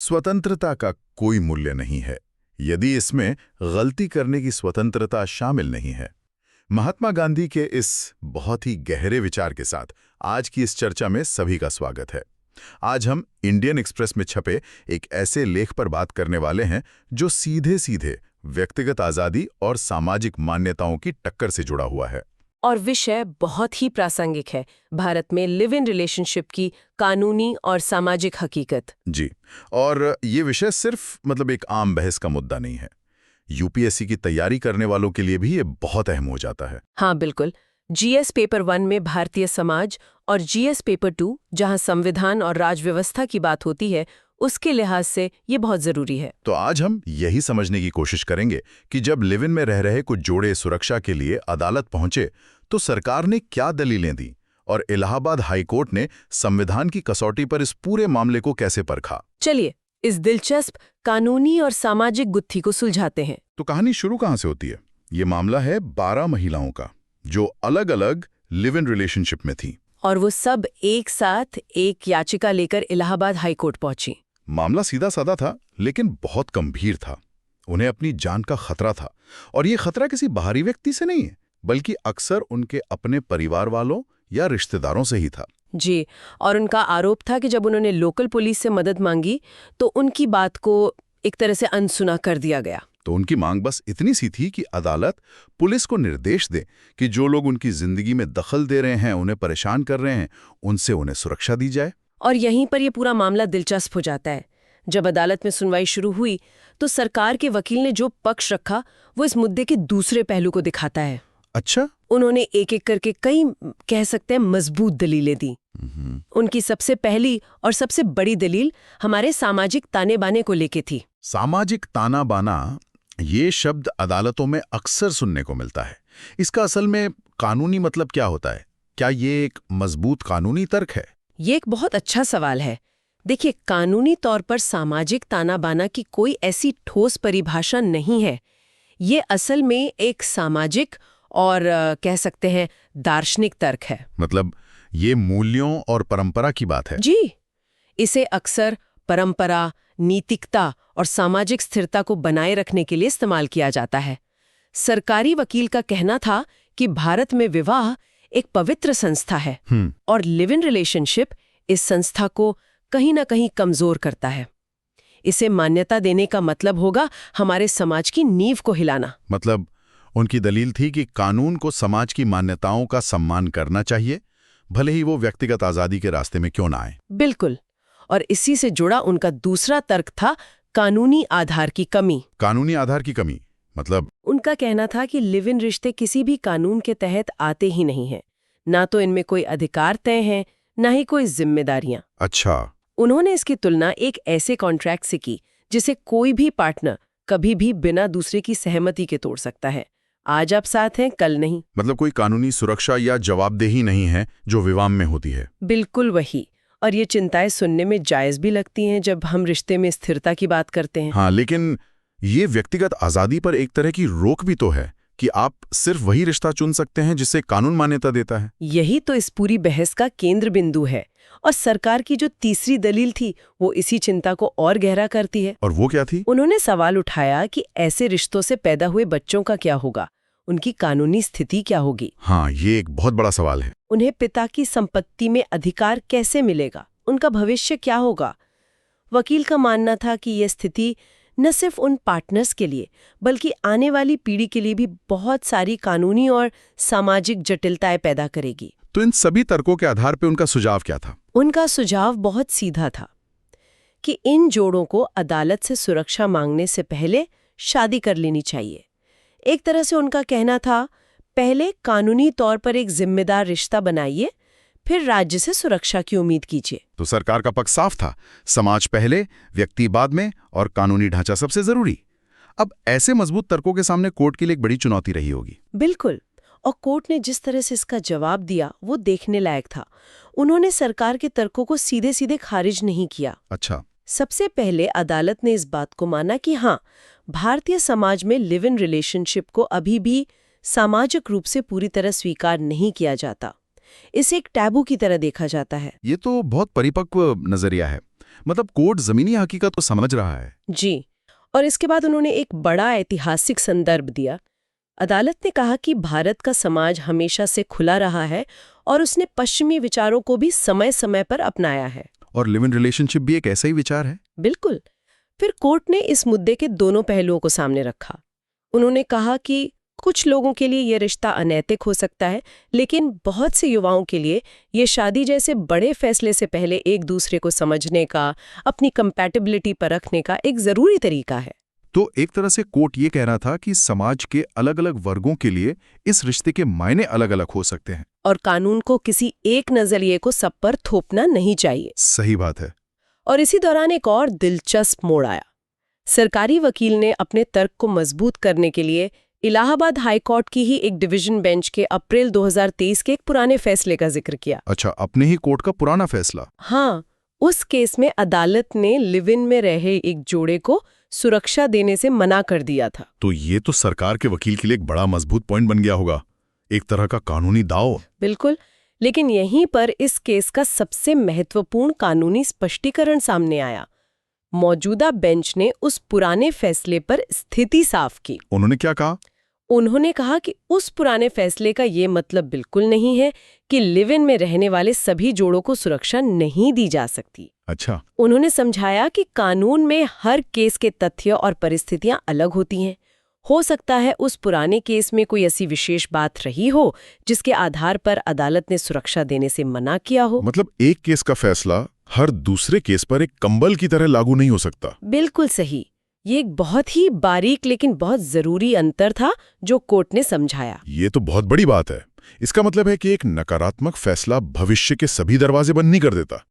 स्वतंत्रता का कोई मूल्य नहीं है यदि इसमें गलती करने की स्वतंत्रता शामिल नहीं है। महात्मा गांधी के इस बहुत ही गहरे विचार के साथ आज की इस चर्चा में सभी का स्वागत है। आज हम इंडियन एक्सप्रेस में छपे एक ऐसे लेख पर बात करने वाले हैं जो सीधे सीधे व्यक्तिगत आज़ादी और सामाजिक मान्यताओं की टक्कर से जुड़ा हुआ है। और विषय बहुत ही प्रासंगिक है, भारत में लिव इन रिलेशनशिप की कानूनी और सामाजिक हकीकत। जी, और ये विषय सिर्फ एक आम बहस का मुद्दा नहीं है। यूपीएससी की तैयारी करने वालों के लिए भी ये बहुत अहम हो जाता है। हाँ बिल्कुल। जीएस पेपर 1 में भारतीय समाज और जीएस पेपर 2 जहाँ संविधान और राजव्यवस्था की बात होती है, उसके लिहाज से ये बहुत जरूरी है। तो आज हम यही समझने की कोशिश करेंगे कि जब लिव इन में रह रहे कुछ जोड़े सुरक्षा के लिए अदालत पहुंचे तो सरकार ने क्या दलीलें दी और इलाहाबाद हाईकोर्ट ने संविधान की कसौटी पर इस पूरे मामले को कैसे परखा। चलिए इस दिलचस्प कानूनी और सामाजिक गुत्थी को सुलझाते हैं। तो कहानी शुरू कहां से होती है? ये मामला है 12 महिलाओं का जो अलग अलग लिव इन रिलेशनशिप में थी, और वो सब एक साथ एक याचिका लेकर इलाहाबाद हाईकोर्ट पहुंची। मामला सीधा साधा था लेकिन बहुत गंभीर था। उन्हें अपनी जान का खतरा था, और ये खतरा किसी बाहरी व्यक्ति से नहीं है बल्कि अक्सर उनके अपने परिवार वालों या रिश्तेदारों से ही था। जी, और उनका आरोप था कि जब उन्होंने लोकल पुलिस से मदद मांगी तो उनकी बात को एक तरह से अनसुना कर दिया गया। तो उनकी मांग बस इतनी सी थी कि अदालत पुलिस को निर्देश दे कि जो लोग उनकी जिंदगी में दखल दे रहे हैं, उन्हें परेशान कर रहे हैं, उनसे उन्हें सुरक्षा दी जाए। और यहीं पर ये पूरा मामला दिलचस्प हो जाता है। जब अदालत में सुनवाई शुरू हुई तो सरकार के वकील ने जो पक्ष रखा वो इस मुद्दे के दूसरे पहलू को दिखाता है। अच्छा, उन्होंने एक एक करके कई, कह सकते हैं, मजबूत दलीलें दी। उनकी सबसे पहली और सबसे बड़ी दलील हमारे सामाजिक ताने बाने को लेके थी। सामाजिक ताना बाना, ये शब्द अदालतों में अक्सर सुनने को मिलता है। इसका असल में कानूनी मतलब क्या होता है? क्या ये एक मजबूत कानूनी तर्क है? ये एक बहुत अच्छा सवाल है। देखिए, कानूनी तौर पर सामाजिक ताना बाना की कोई ऐसी ठोस परिभाषा नहीं है। ये असल में एक सामाजिक और कह सकते हैं दार्शनिक तर्क है। मतलब ये मूल्यों और परंपरा की बात है। जी, इसे अक्सर परंपरा, नीतिकता और सामाजिक स्थिरता को बनाए रखने के लिए इस्तेमाल किया जाता है। सरकारी वकील का कहना था कि भारत में विवाह एक पवित्र संस्था है और लिव इन रिलेशनशिप इस संस्था को कहीं ना कहीं कमजोर करता है। इसे मान्यता देने का मतलब होगा हमारे समाज की नींव को हिलाना। मतलब उनकी दलील थी कि कानून को समाज की मान्यताओं का सम्मान करना चाहिए, भले ही वो व्यक्तिगत आजादी के रास्ते में क्यों ना आए। बिल्कुल। और इसी से जुड़ा उनका दूसरा तर्क था कानूनी आधार की कमी। कानूनी आधार की कमी मतलब? उनका कहना था कि लिव इन रिश्ते किसी भी कानून के तहत आते ही नहीं हैं। ना तो इनमें कोई अधिकार तय हैं, ना ही कोई जिम्मेदारियां। अच्छा। उन्होंने इसकी तुलना एक ऐसे कॉन्ट्रैक्ट से की जिसे कोई भी पार्टनर कभी भी बिना दूसरे की सहमति के तोड़ सकता है। आज आप साथ हैं, कल नहीं। मतलब कोई कानूनी सुरक्षा या जवाबदेही नहीं है जो विवाह में होती है। बिल्कुल वही। और ये चिंताएं सुनने में जायज भी लगती हैं जब हम रिश्ते में स्थिरता की बात करते हैं। हाँ, लेकिन ये व्यक्तिगत आजादी पर एक तरह की रोक भी तो है कि आप सिर्फ वही रिश्ता चुन सकते हैं जिसे कानून मान्यता देता है। यही तो इस पूरी बहस का केंद्र बिंदु है। और सरकार की जो तीसरी दलील थी वो इसी चिंता को और गहरा करती है। और वो क्या थी? उन्होंने सवाल उठाया कि ऐसे रिश्तों से पैदा हुए बच्चों का क्या होगा, उनकी कानूनी स्थिति क्या होगी। हाँ, ये एक बहुत बड़ा सवाल है। उन्हें पिता की संपत्ति में अधिकार कैसे मिलेगा, उनका भविष्य क्या होगा। वकील का मानना था कि यह स्थिति न सिर्फ उन पार्टनर्स के लिए बल्कि आने वाली पीढ़ी के लिए भी बहुत सारी कानूनी और सामाजिक जटिलताएं पैदा करेगी। तो इन सभी तर्कों के आधार पर उनका सुझाव क्या था? उनका सुझाव बहुत सीधा था कि इन जोड़ों को अदालत से सुरक्षा मांगने से पहले शादी कर लेनी चाहिए। एक तरह से उनका कहना था, पहले कानूनी तौर पर एक जिम्मेदार रिश्ता बनाइए, फिर राज्य से सुरक्षा की उम्मीद कीजिए। तो सरकार का पक्ष साफ था, समाज पहले, व्यक्ति बाद में और कानूनी ढांचा सबसे जरूरी। अब ऐसे मजबूत तर्कों के सामने कोर्ट के लिए एक बड़ी चुनौती रही होगी। बिल्कुल। और कोर्ट ने जिस तरह से इसका जवाब दिया वो देखने लायक था। उन्होंने सरकार के तर्कों को सीधे सीधे खारिज नहीं किया। अच्छा। सबसे पहले अदालत ने इस बात को माना कि हाँ, भारतीय समाज में लिव इन रिलेशनशिप को अभी भी सामाजिक रूप से पूरी तरह स्वीकार नहीं किया जाता। इसे एक टैबू की तरह देखा जाता है। ये तो बहुत परिपक्व नजरिया है। मतलब कोर्ट जमीनी हकीकत को समझ रहा है। जी, और इसके बाद उन्होंने एक बड़ा ऐतिहासिक संदर्भ दिया। अदालत ने कहा कि भारत का समाज हमेशा से खुला रहा है और उसने पश्चिमी विचारों को भी समय समय पर अपनाया है। और लिव इन रिलेशनशिप भी एक ऐसा ही विचार है। बिल्कुल। फिर कोर्ट ने इस मुद्दे के दोनों पहलुओं को सामने रखा। उन्होंने कहा कि कुछ लोगों के लिए ये रिश्ता अनैतिक हो सकता है, लेकिन बहुत से युवाओं के लिए ये शादी जैसे बड़े फैसले से पहले एक दूसरे को समझने का, अपनी कंपैटिबिलिटी परखने का एक जरूरी तरीका है। तो एक तरह से कोर्ट ये कह रहा था कि समाज के अलग अलग वर्गों के लिए इस रिश्ते के मायने अलग अलग हो सकते हैं, और कानून को किसी एक नजरिए को सब पर थोपना नहीं चाहिए। सही बात है। और इसी दौरान एक और दिलचस्प मोड़ आया। सरकारी वकील ने अपने तर्क को मजबूत करने के लिए इलाहाबाद हाई कोर्ट की ही एक डिवीजन बेंच के अप्रैल 2023 के एक पुराने फैसले का जिक्र किया। अच्छा, अपने ही कोर्ट का पुराना फैसला। हाँ, उस केस में अदालत ने लिव इन में रहे एक जोड़े को सुरक्षा देने से मना कर दिया था। तो ये तो सरकार के वकील के लिए एक बड़ा मजबूत पॉइंट बन गया होगा, एक तरह का कानूनी दांव। बिल्कुल, लेकिन यहीं पर इस केस का सबसे महत्वपूर्ण कानूनी स्पष्टीकरण सामने आया। मौजूदा बेंच ने उस पुराने फैसले पर स्थिति साफ की। उन्होंने क्या कहा? उन्होंने कहा कि उस पुराने फैसले का ये मतलब बिल्कुल नहीं है कि लिव इन में रहने वाले सभी जोड़ों को सुरक्षा नहीं दी जा सकती। अच्छा। उन्होंने समझाया कि कानून में हर केस के तथ्य और परिस्थितियां अलग होती हैं। हो सकता है उस पुराने केस में कोई ऐसी विशेष बात रही हो जिसके आधार पर अदालत ने सुरक्षा देने से मना किया हो। मतलब एक केस का फैसला हर दूसरे केस पर एक कंबल की तरह लागू नहीं हो सकता। बिल्कुल सही। ये एक बहुत ही बारीक लेकिन बहुत जरूरी अंतर था जो कोर्ट ने समझाया। ये तो बहुत बड़ी बात है। इसका मतलब है कि एक नकारात्मक फैसला भविष्य के सभी दरवाजे बंद नहीं कर देता।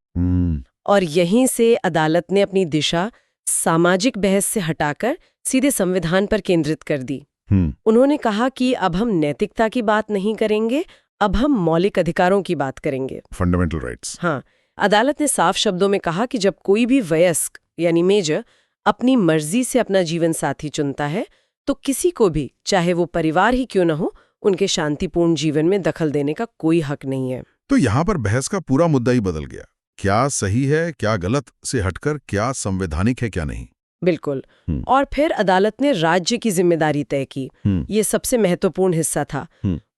और यहीं से अदालत ने अपनी दिशा सामाजिक बहस से हटाकर सीधे संविधान पर केंद्रित कर दी। उन्होंने कहा कि अब हम नैतिकता की बात नहीं करेंगे, अब हम मौलिक अधिकारों की बात करेंगे, फंडामेंटल राइट्स। हाँ, अदालत ने साफ शब्दों में कहा कि जब कोई भी वयस्क यानी मेजर अपनी मर्जी से अपना जीवन साथी चुनता है तो किसी को भी, चाहे वो परिवार ही क्यों न हो, उनके शांतिपूर्ण जीवन में दखल देने का कोई हक नहीं है। तो यहाँ पर बहस का पूरा मुद्दा ही बदल गया। क्या सही है, क्या गलत से हटकर क्या संवैधानिक है, क्या नहीं। बिल्कुल। और फिर अदालत ने राज्य की जिम्मेदारी तय की। ये सबसे महत्वपूर्ण हिस्सा था।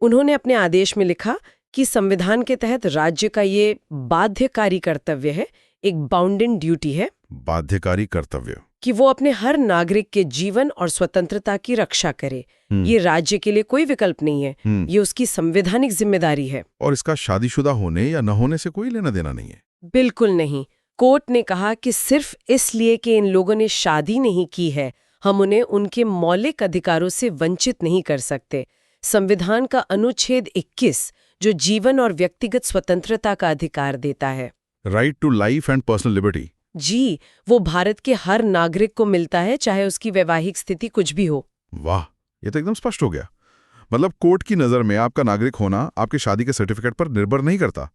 उन्होंने अपने आदेश में लिखा कि संविधान के तहत राज्य का ये बाध्यकारी कर्तव्य है, एक बाउंडेड ड्यूटी है, बाध्यकारी कर्तव्य, कि वो अपने हर नागरिक के जीवन और स्वतंत्रता की रक्षा करे। ये राज्य के लिए कोई विकल्प नहीं है, ये उसकी संवैधानिक जिम्मेदारी है। और इसका शादीशुदा होने या न होने से कोई लेना देना नहीं है। बिल्कुल नहीं। कोर्ट ने कहा कि सिर्फ इसलिए कि इन लोगों ने शादी नहीं की है, हम उन्हें उनके मौलिक अधिकारों से वंचित नहीं कर सकते। संविधान का अनुच्छेद 21 जो जीवन और व्यक्तिगत स्वतंत्रता का अधिकार देता है, right to life and personal liberty, जी, वो भारत के हर नागरिक को मिलता है, चाहे उसकी वैवाहिक स्थिति कुछ भी हो। वाह, ये तो एकदम स्पष्ट हो गया। मतलब कोर्ट की नजर में आपका नागरिक होना आपकी शादी के सर्टिफिकेट पर निर्भर नहीं करता।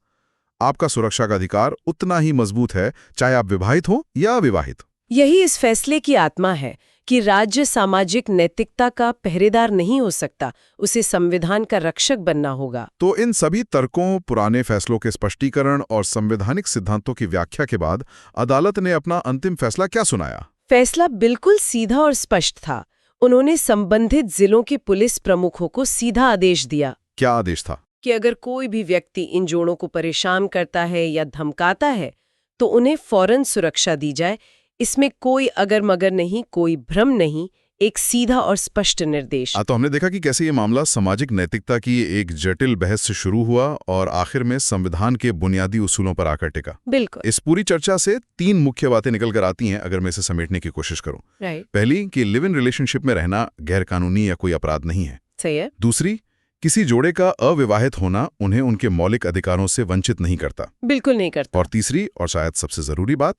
आपका सुरक्षा का अधिकार उतना ही मजबूत है, चाहे आप विवाहित हो या अविवाहित। यही इस फैसले की आत्मा है कि राज्य सामाजिक नैतिकता का पहरेदार नहीं हो सकता, उसे संविधान का रक्षक बनना होगा। तो इन सभी तर्कों, पुराने फैसलों के स्पष्टीकरण और संवैधानिक सिद्धांतों की व्याख्या के बाद अदालत ने अपना अंतिम फैसला क्या सुनाया? फैसला बिल्कुल सीधा और स्पष्ट था। उन्होंने संबंधित जिलों के पुलिस प्रमुखों को सीधा आदेश दिया। क्या आदेश था? कि अगर कोई भी व्यक्ति इन जोड़ों को परेशान करता है या धमकाता है तो उन्हें फौरन सुरक्षा दी जाए। इसमें कोई अगर मगर नहीं, कोई भ्रम नहीं, एक सीधा और स्पष्ट निर्देश। तो हमने देखा कि कैसे ये मामला सामाजिक नैतिकता की एक जटिल बहस से शुरू हुआ और आखिर में संविधान के बुनियादी उसूलों पर आकर टिका। बिल्कुल। इस पूरी चर्चा से 3 मुख्य बातें निकल कर आती हैं, अगर मैं इसे समेटने की कोशिश करूं। पहली, कि लिव इन रिलेशनशिप में रहना गैरकानूनी या कोई अपराध नहीं है। सही है। दूसरी, किसी जोड़े का अविवाहित होना उन्हें उनके मौलिक अधिकारों से वंचित नहीं करता। बिल्कुल नहीं करता। और तीसरी और शायद सबसे जरूरी बात,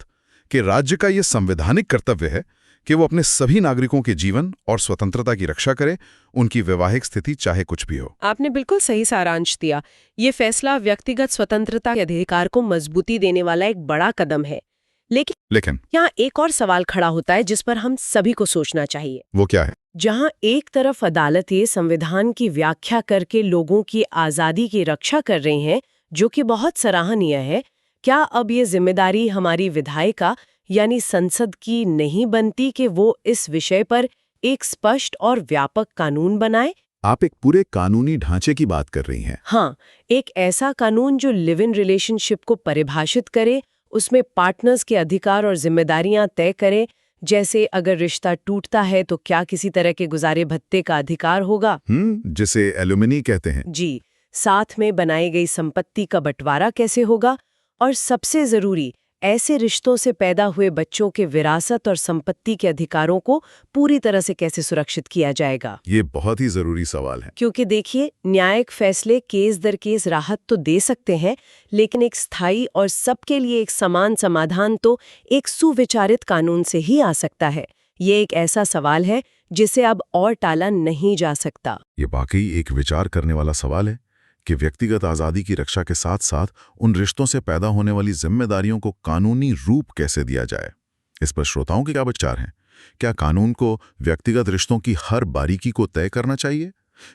कि राज्य का यह संवैधानिक कर्तव्य है कि वो अपने सभी नागरिकों के जीवन और स्वतंत्रता की रक्षा करे, उनकी वैवाहिक स्थिति चाहे कुछ भी हो। आपने बिल्कुल सही सारांश दिया। ये फैसला व्यक्तिगत स्वतंत्रता के अधिकार को मजबूती देने वाला एक बड़ा कदम है। लेकिन यहाँ एक और सवाल खड़ा होता है जिस पर हम सभी को सोचना चाहिए। वो क्या है? जहाँ एक तरफ अदालत ये संविधान की व्याख्या करके लोगों की आजादी की रक्षा कर रही हैं, जो कि बहुत सराहनीय है, क्या अब ये जिम्मेदारी हमारी विधायिका यानी संसद की नहीं बनती कि वो इस विषय पर एक स्पष्ट और व्यापक कानून बनाए? आप एक पूरे कानूनी ढांचे की बात कर रही हैं। हाँ, एक ऐसा कानून जो लिव इन रिलेशनशिप को परिभाषित करे, उसमें पार्टनर्स के अधिकार और जिम्मेदारियां तय करे, जैसे अगर रिश्ता टूटता है तो क्या किसी तरह के गुजारे भत्ते का अधिकार होगा। जिसे एलुमनी कहते हैं। जी, साथ में बनाई गई संपत्ति का बंटवारा कैसे होगा, और सबसे जरूरी, ऐसे रिश्तों से पैदा हुए बच्चों के विरासत और संपत्ति के अधिकारों को पूरी तरह से कैसे सुरक्षित किया जाएगा। ये बहुत ही जरूरी सवाल है। क्योंकि देखिए, न्यायिक फैसले केस दर केस राहत तो दे सकते हैं, लेकिन एक स्थायी और सबके लिए एक समान समाधान तो एक सुविचारित कानून से ही आ सकता है। ये एक ऐसा सवाल है जिसे अब और टाला नहीं जा सकता। ये वाकई एक विचार करने वाला सवाल है कि व्यक्तिगत आज़ादी की रक्षा के साथ साथ उन रिश्तों से पैदा होने वाली जिम्मेदारियों को कानूनी रूप कैसे दिया जाए। इस पर श्रोताओं के क्या विचार हैं? क्या कानून को व्यक्तिगत रिश्तों की हर बारीकी को तय करना चाहिए,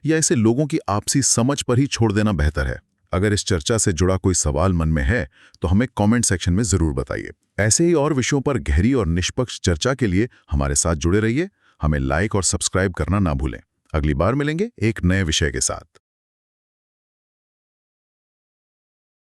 या इसे लोगों की आपसी समझ पर ही छोड़ देना बेहतर है? अगर इस चर्चा से जुड़ा कोई सवाल मन में है तो हमें कमेंट सेक्शन में जरूर बताइए। ऐसे ही और विषयों पर गहरी और निष्पक्ष चर्चा के लिए हमारे साथ जुड़े रहिए। हमें लाइक और सब्सक्राइब करना ना भूलें। अगली बार मिलेंगे एक नए विषय के साथ।